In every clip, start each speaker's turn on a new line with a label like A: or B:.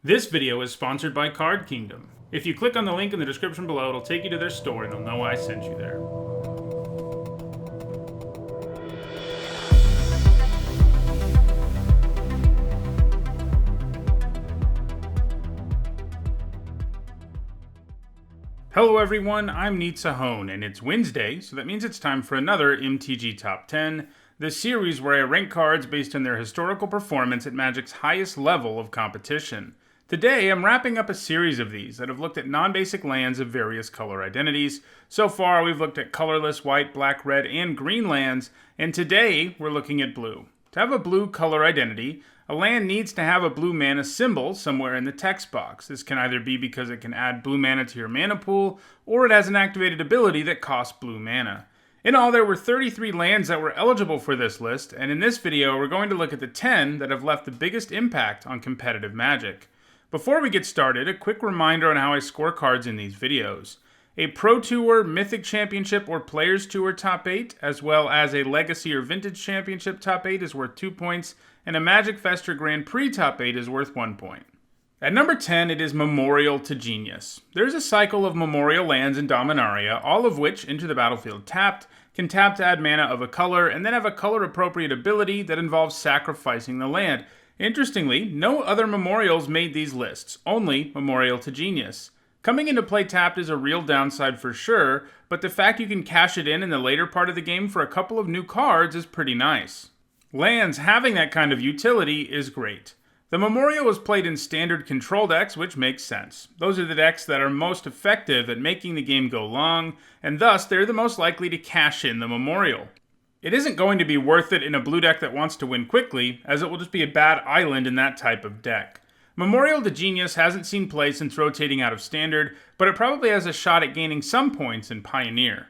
A: This video is sponsored by Card Kingdom. If you click on the link in the description below, it'll take you to their store and they'll know I sent you there. Hello everyone, I'm Nitsahone, and it's Wednesday, so that means it's time for another MTG Top 10, the series where I rank cards based on their historical performance at Magic's highest level of competition. Today, I'm wrapping up a series of these that have looked at non-basic lands of various color identities. So far, we've looked at colorless white, black, red, and green lands, and today, we're looking at blue. To have a blue color identity, a land needs to have a blue mana symbol somewhere in the text box. This can either be because it can add blue mana to your mana pool, or it has an activated ability that costs blue mana. In all, there were 33 lands that were eligible for this list, and in this video, we're going to look at the 10 that have left the biggest impact on competitive Magic. Before we get started, a quick reminder on how I score cards in these videos. A Pro Tour, Mythic Championship, or Players Tour Top 8, as well as a Legacy or Vintage Championship Top 8 is worth 2 points, and a Magic Fest or Grand Prix Top 8 is worth 1 point. At number 10, it is Memorial to Genius. There's a cycle of Memorial lands in Dominaria, all of which enter the battlefield tapped, can tap to add mana of a color, and then have a color-appropriate ability that involves sacrificing the land. Interestingly, no other Memorials made these lists, only Memorial to Genius. Coming into play tapped is a real downside for sure, but the fact you can cash it in the later part of the game for a couple of new cards is pretty nice. Lands having that kind of utility is great. The Memorial was played in standard control decks, which makes sense. Those are the decks that are most effective at making the game go long, and thus they're the most likely to cash in the Memorial. It isn't going to be worth it in a blue deck that wants to win quickly, as it will just be a bad island in that type of deck. Memorial to Genius hasn't seen play since rotating out of Standard, but it probably has a shot at gaining some points in Pioneer.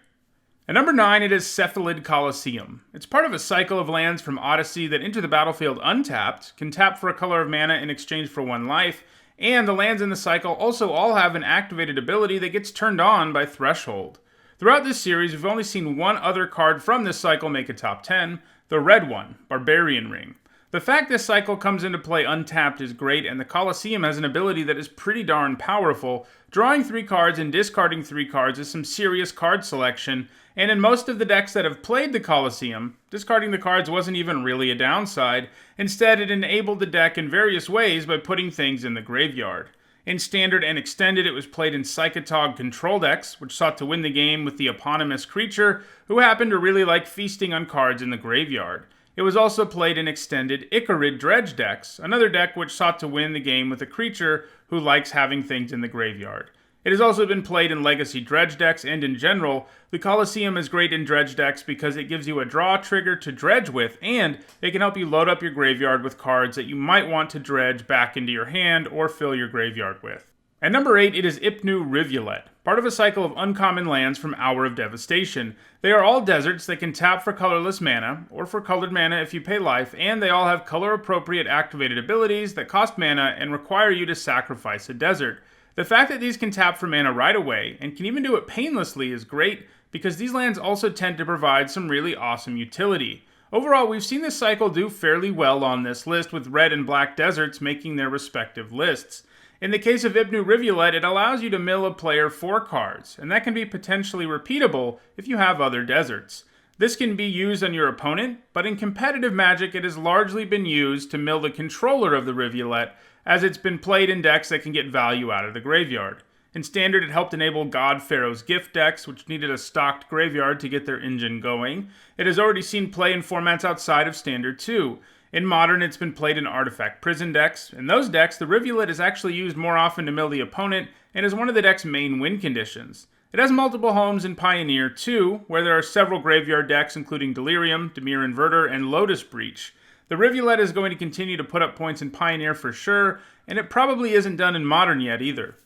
A: At number 9, it is CEPHALID COLISEUM. It's part of a cycle of lands from Odyssey that enter the battlefield untapped, can tap for a color of mana in exchange for 1 life, and the lands in the cycle also all have an activated ability that gets turned on by Threshold. Throughout this series, we've only seen one other card from this cycle make a top 10, the red one, Barbarian Ring. The fact this cycle comes into play untapped is great, and the Colosseum has an ability that is pretty darn powerful. Drawing 3 cards and discarding 3 cards is some serious card selection, and in most of the decks that have played the Colosseum, discarding the cards wasn't even really a downside. Instead, it enabled the deck in various ways by putting things in the graveyard. In Standard and Extended, it was played in Psychotog control decks, which sought to win the game with the eponymous creature, who happened to really like feasting on cards in the graveyard. It was also played in Extended Icarid Dredge decks, another deck which sought to win the game with a creature who likes having things in the graveyard. It has also been played in Legacy Dredge decks, and in general, the Colosseum is great in Dredge decks because it gives you a draw trigger to dredge with, and it can help you load up your graveyard with cards that you might want to dredge back into your hand or fill your graveyard with. At number 8, it is IPNU RIVULET, part of a cycle of uncommon lands from Hour of Devastation. They are all deserts that can tap for colorless mana, or for colored mana if you pay life, and they all have color-appropriate activated abilities that cost mana and require you to sacrifice a desert. The fact that these can tap for mana right away, and can even do it painlessly, is great, because these lands also tend to provide some really awesome utility. Overall, we've seen this cycle do fairly well on this list, with red and black deserts making their respective lists. In the case of IPNU RIVULET, it allows you to mill a player 4 cards, and that can be potentially repeatable if you have other deserts. This can be used on your opponent, but in competitive Magic it has largely been used to mill the controller of the Rivulet, as it's been played in decks that can get value out of the graveyard. In Standard, it helped enable God Pharaoh's Gift decks, which needed a stocked graveyard to get their engine going. It has already seen play in formats outside of Standard too. In Modern, it's been played in Artifact Prison decks. In those decks, the Rivulet is actually used more often to mill the opponent, and is one of the deck's main win conditions. It has multiple homes in Pioneer too, where there are several graveyard decks including Delirium, Dimir Inverter, and Lotus Breach. The Rivulet is going to continue to put up points in Pioneer for sure, and it probably isn't done in Modern yet either.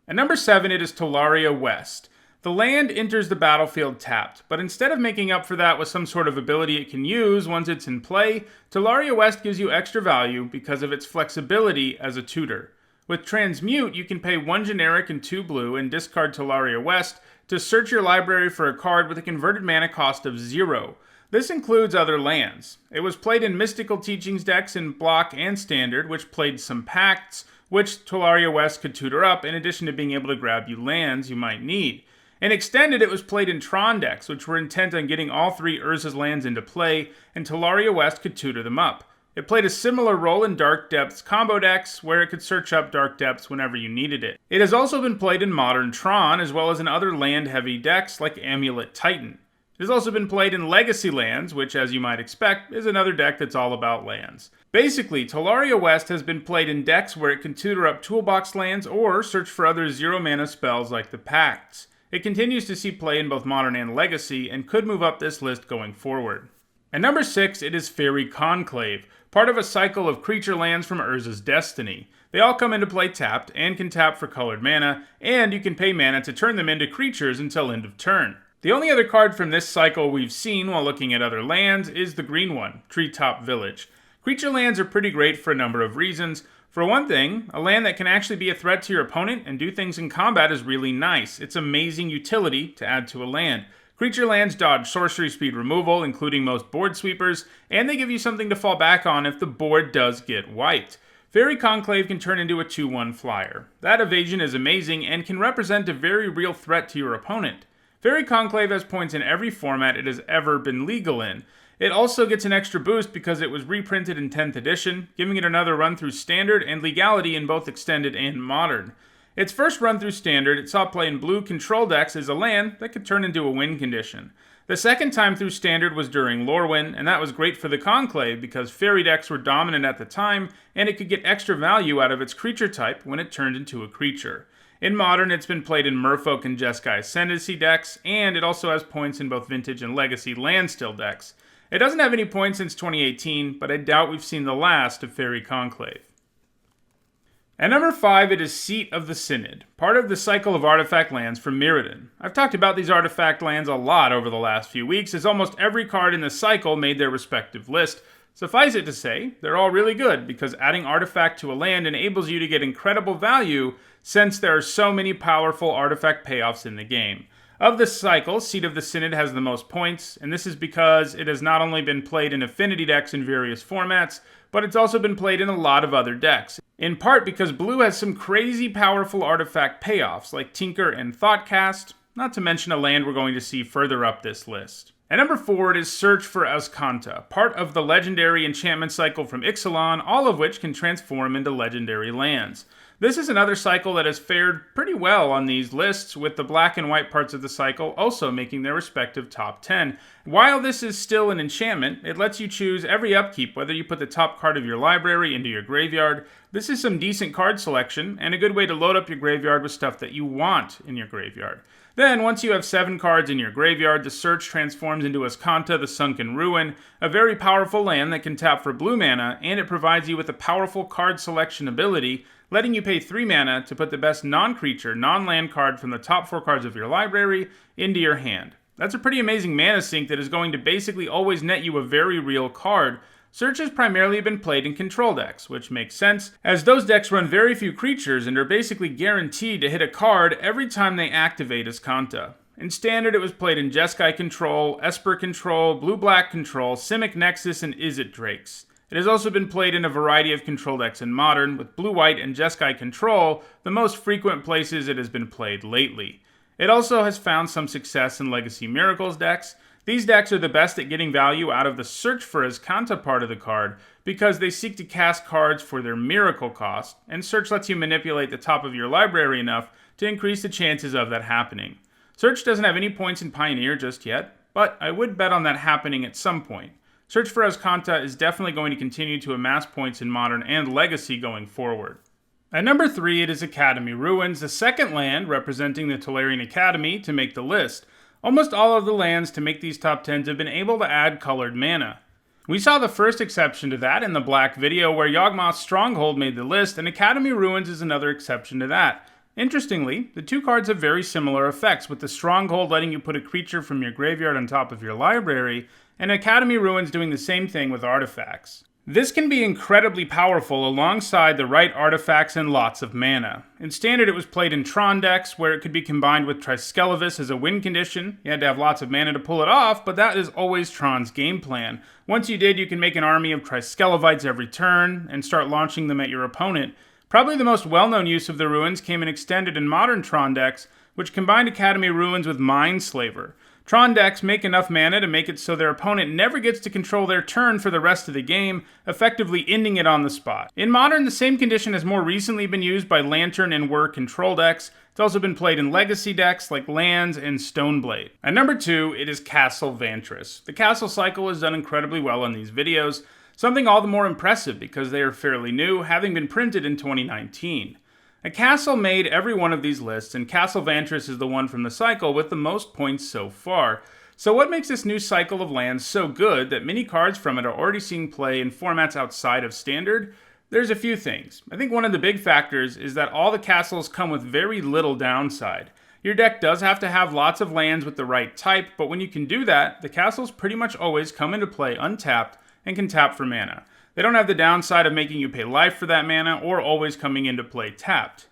A: At number 7, it is Tolaria West. The land enters the battlefield tapped, but instead of making up for that with some sort of ability it can use once it's in play, Tolaria West gives you extra value because of its flexibility as a tutor. With Transmute, you can pay 1 generic and 2 blue and discard Tolaria West to search your library for a card with a converted mana cost of 0. This includes other lands. It was played in Mystical Teachings decks in Block and Standard, which played some Pacts, which Tolaria West could tutor up in addition to being able to grab you lands you might need. In Extended, it was played in Tron decks, which were intent on getting all 3 Urza's lands into play, and Tolaria West could tutor them up. It played a similar role in Dark Depths combo decks, where it could search up Dark Depths whenever you needed it. It has also been played in Modern Tron, as well as in other land-heavy decks like Amulet Titan. It has also been played in Legacy lands, which, as you might expect, is another deck that's all about lands. Basically, Tolaria West has been played in decks where it can tutor up toolbox lands or search for other 0-mana spells like the Pacts. It continues to see play in both Modern and Legacy, and could move up this list going forward. At number 6, it is FAERIE Conclave, part of a cycle of creature lands from Urza's Destiny. They all come into play tapped, and can tap for colored mana, and you can pay mana to turn them into creatures until end of turn. The only other card from this cycle we've seen while looking at other lands is the green one, Treetop Village. Creature lands are pretty great for a number of reasons. For one thing, a land that can actually be a threat to your opponent and do things in combat is really nice. It's amazing utility to add to a land. Creature lands dodge sorcery speed removal, including most board sweepers, and they give you something to fall back on if the board does get wiped. FAERIE Conclave can turn into a 2/1 flyer. That evasion is amazing and can represent a very real threat to your opponent. FAERIE Conclave has points in every format it has ever been legal in. It also gets an extra boost because it was reprinted in 10th edition, giving it another run through Standard and legality in both Extended and Modern. Its first run through Standard, it saw play in blue control decks as a land that could turn into a win condition. The second time through Standard was during Lorwyn, and that was great for the Conclave because fairy decks were dominant at the time, and it could get extra value out of its creature type when it turned into a creature. In Modern, it's been played in Merfolk and Jeskai Ascendancy decks, and it also has points in both Vintage and Legacy Landstill decks. It doesn't have any points since 2018, but I doubt we've seen the last of FAERIE Conclave. At number 5, it is Seat of the Synod, part of the cycle of artifact lands from Mirrodin. I've talked about these artifact lands a lot over the last few weeks, as almost every card in the cycle made their respective list. Suffice it to say, they're all really good, because adding artifact to a land enables you to get incredible value, since there are so many powerful artifact payoffs in the game. Of the cycle, Seat of the Synod has the most points, and this is because it has not only been played in affinity decks in various formats, but it's also been played in a lot of other decks. In part because blue has some crazy powerful artifact payoffs, like Tinker and Thoughtcast, not to mention a land we're going to see further up this list. At number 4, it is Search for AZCANTA, part of the legendary enchantment cycle from Ixalan, all of which can transform into legendary lands. This is another cycle that has fared pretty well on these lists, with the black and white parts of the cycle also making their respective top 10. While this is still an enchantment, it lets you choose every upkeep whether you put the top card of your library into your graveyard. This is some decent card selection, and a good way to load up your graveyard with stuff that you want in your graveyard. Then, once you have 7 cards in your graveyard, the search transforms into AZCANTA, the Sunken Ruin, a very powerful land that can tap for blue mana, and it provides you with a powerful card selection ability, letting you pay 3 mana to put the best non-creature, non-land card from the top 4 cards of your library into your hand. That's a pretty amazing mana sink that is going to basically always net you a very real card. Search has primarily been played in control decks, which makes sense, as those decks run very few creatures and are basically guaranteed to hit a card every time they activate AZCANTA. In Standard, it was played in Jeskai Control, Esper Control, Blue-Black Control, Simic Nexus, and Izzet Drakes. It has also been played in a variety of control decks in Modern, with Blue-White and Jeskai Control the most frequent places it has been played lately. It also has found some success in Legacy Miracles decks. These decks are the best at getting value out of the Search for AZCANTA part of the card, because they seek to cast cards for their miracle cost, and Search lets you manipulate the top of your library enough to increase the chances of that happening. Search doesn't have any points in Pioneer just yet, but I would bet on that happening at some point. Search for AZCANTA is definitely going to continue to amass points in Modern and Legacy going forward. At number 3, it is Academy Ruins, the second land representing the Tolarian Academy to make the list. Almost all of the lands to make these top 10s have been able to add colored mana. We saw the first exception to that in the Black video, where Yawgmoth's Stronghold made the list, and Academy Ruins is another exception to that. Interestingly, the two cards have very similar effects, with the Stronghold letting you put a creature from your graveyard on top of your library, and Academy Ruins doing the same thing with artifacts. This can be incredibly powerful alongside the right artifacts and lots of mana. In Standard, it was played in Tron decks, where it could be combined with Triskelevis as a win condition. You had to have lots of mana to pull it off, but that is always Tron's game plan. Once you did, you can make an army of Triskelevites every turn, and start launching them at your opponent. Probably the most well-known use of the ruins came in Extended and Modern Tron decks, which combined Academy ruins with Mindslaver. Tron decks make enough mana to make it so their opponent never gets to control their turn for the rest of the game, effectively ending it on the spot. In Modern, the same condition has more recently been used by Lantern and Whir control decks. It's also been played in Legacy decks like Lands and Stoneblade. At number 2, it is Castle Vantress. The Castle cycle has done incredibly well in these videos, something all the more impressive because they are fairly new, having been printed in 2019. A castle made every one of these lists, and Castle Vantress is the one from the cycle with the most points so far. So what makes this new cycle of lands so good that many cards from it are already seeing play in formats outside of Standard? There's a few things. I think one of the big factors is that all the castles come with very little downside. Your deck does have to have lots of lands with the right type, but when you can do that, the castles pretty much always come into play untapped and can tap for mana. They don't have the downside of making you pay life for that mana or always coming into play tapped.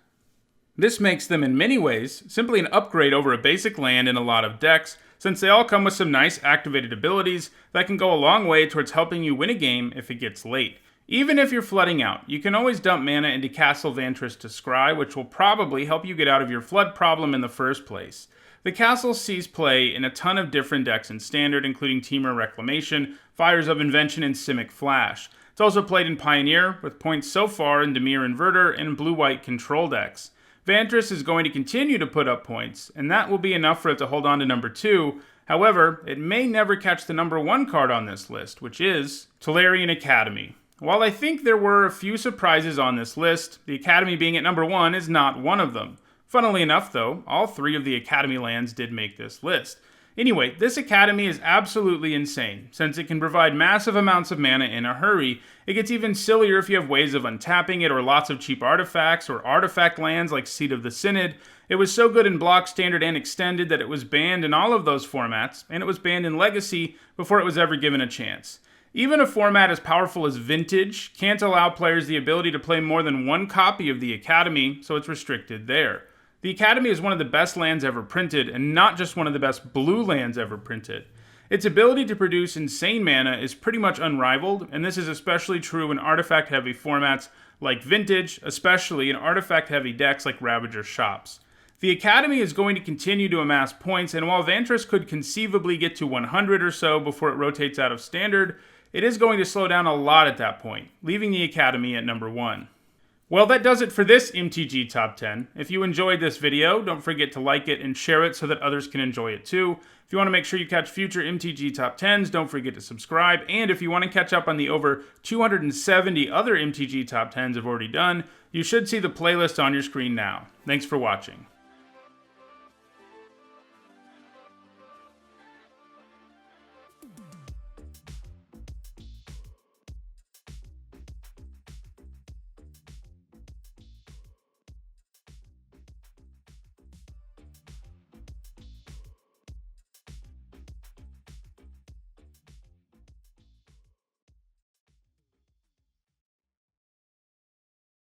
A: This makes them in many ways simply an upgrade over a basic land in a lot of decks, since they all come with some nice activated abilities that can go a long way towards helping you win a game if it gets late. Even if you're flooding out, you can always dump mana into Castle Vantress to scry, which will probably help you get out of your flood problem in the first place. The castle sees play in a ton of different decks in Standard, including Temur Reclamation, Fires of Invention, and Simic Flash. It's also played in Pioneer, with points so far in Dimir Inverter and blue-white control decks. Vantress is going to continue to put up points, and that will be enough for it to hold on to number 2. However, it may never catch the number 1 card on this list, which is TOLARIAN Academy. While I think there were a few surprises on this list, the Academy being at number 1 is not one of them. Funnily enough, though, all 3 of the Academy lands did make this list. Anyway, this Academy is absolutely insane. Since it can provide massive amounts of mana in a hurry, it gets even sillier if you have ways of untapping it or lots of cheap artifacts or artifact lands like Seat of the Synod. It was so good in Block, Standard, and Extended that it was banned in all of those formats, and it was banned in Legacy before it was ever given a chance. Even a format as powerful as Vintage can't allow players the ability to play more than 1 copy of the Academy, so it's restricted there. The Academy is one of the best lands ever printed, and not just one of the best blue lands ever printed. Its ability to produce insane mana is pretty much unrivaled, and this is especially true in artifact-heavy formats like Vintage, especially in artifact-heavy decks like Ravager Shops. The Academy is going to continue to amass points, and while Vantress could conceivably get to 100 or so before it rotates out of Standard, it is going to slow down a lot at that point, leaving the Academy at number 1. Well, that does it for this MTG Top 10. If you enjoyed this video, don't forget to like it and share it so that others can enjoy it too. If you want to make sure you catch future MTG Top 10s, don't forget to subscribe. And if you want to catch up on the over 270 other MTG Top 10s I've already done, you should see the playlist on your screen now. Thanks for watching.